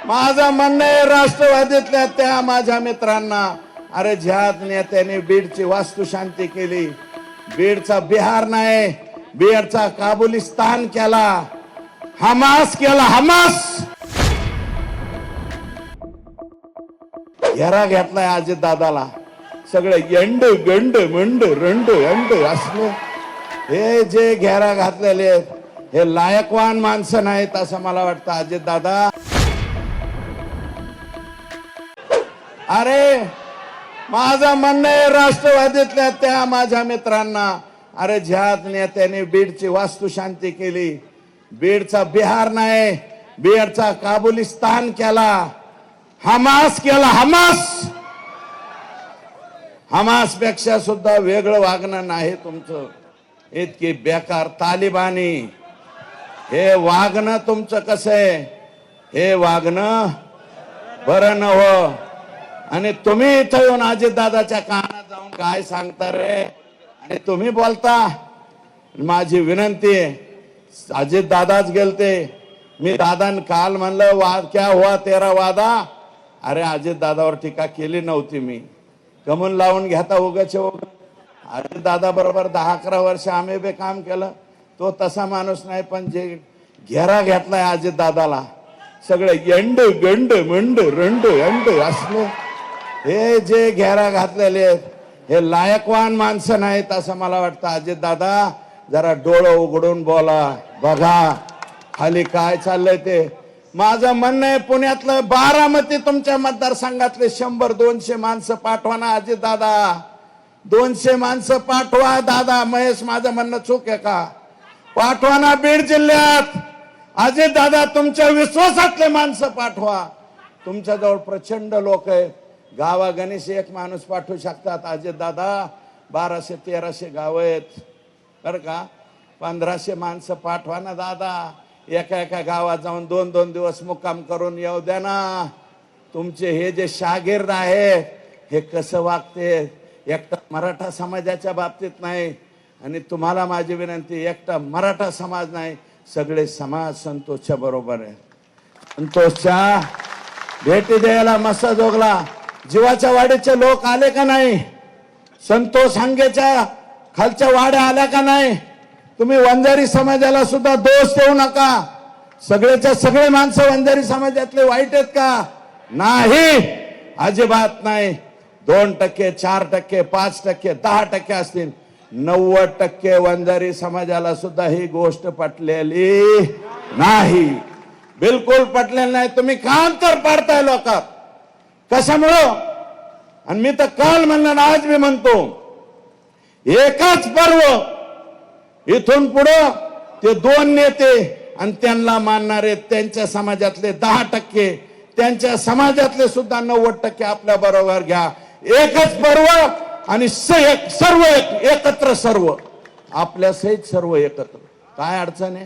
माझं म्हणणं आहे राष्ट्रवादीतल्या त्या माझ्या मित्रांना, अरे ज्या नेत्याने बीडची वास्तुशांती केली, बीडचा बिहार नाही, बीडचा काबुलिस्तान केला, हमास केला, हमास घेरा घेतलाय अजित दादाला. सगळे यंड गंड मंड रंड अंड असले हे जे घेरा घातलेले हे लायकवान माणसं नाहीत असं मला वाटतं. अजित दादा, अरे माझं म्हणणं आहे राष्ट्रवादीतल्या त्या माझ्या मित्रांना, अरे ज्या नेत्याने बीडची वास्तुशांती केली, बीडचा बिहार नाही, बीडचा काबुलिस्तान केला, हमास केला, हमास हमास पेक्षा सुद्धा वेगळं वागणं नाही तुमचं. इतकी बेकार तालिबानी हे वागणं तुमचं कसं आहे, हे वागणं बरं न हो. आणि तुम्ही इथं येऊन अजितदादाच्या कानात जाऊन काय सांगता रे, आणि तुम्ही बोलता. माझी विनंती आहे, अजितदादाच गेलते, मी दादान काल म्हणलं वाद क्या हुआ तेरा वादा. अरे अजितदादावर टीका केली नव्हती मी, गमून लावून घेता उगाच. अजितदादा बरोबर 10-11 वर्ष आम्ही बे काम केलं, तो तसा माणूस नाही. पण जे घेरा घेतलाय अजितदादाला, सगळे यंड गंड मंड रंड अंड असले हे जे घेरा घातलेले हे लायकवान माणसं नाहीत असं मला वाटतं. अजित दादा, जरा डोळं उघडून बोला, बघा खाली काय चाललंय ते. माझं म्हणणं आहे, पुण्यातलं बारामती तुमच्या मतदारसंघातले 100-200 माणसं पाठवा ना अजित दादा, 200 माणसं पाठवा दादा. महेश, माझं म्हणणं चूक आहे का? पाठवा ना बीड जिल्ह्यात. अजित दादा, तुमच्या विश्वासातले माणसं पाठवा. तुमच्याजवळ प्रचंड लोक आहेत. गावागणीस एक माणूस पाठवू शकतात. अजित दादा, 1200-1300 गाव आहेत बरं का. 1500 माणसं पाठवा ना दादा. एका गावात जाऊन 2-2 दिवस मुक्काम करून येऊ द्या ना. तुमचे हे जे शागिर्द आहे हे कसं वागते, एकटा मराठा समाजाच्या बाबतीत नाही. आणि तुम्हाला माझी विनंती, एकटा मराठा समाज नाही, सगळे समाज संतोषच्या बरोबर आहे. संतोषच्या भेटी द्यायला मस्साजोगला जीवाच्या वाडीचे लोक आले का नाही? संतोष हांगेच्या खालच्या वाड्या आल्या का नाही? तुम्ही वंजारी समाजाला सुद्धा दोष देऊ नका. सगळेच्या सगळे माणसं वंजारी समाजातले वाईट आहेत का? नाही, अजिबात नाही. 2%, 4%, 5%, 10% असतील, 90% वंजारी समाजाला सुद्धा ही गोष्ट पटलेली नाही, बिलकुल पटलेली नाही. तुम्ही का अंतर पाडताय लोकात, कशामुळं? आणि मी तर काल म्हणलं, आज मी म्हणतो, एकच पर्व इथून पुढं ते 2 नेते आणि त्यांना मानणारे त्यांच्या समाजातले 10%, त्यांच्या समाजातले सुद्धा 90% आपल्या बरोबर घ्या. एकच पर्व आणि सर्व एकत्र, सर्व आपल्या सहित सर्व एकत्र. काय अडचण आहे?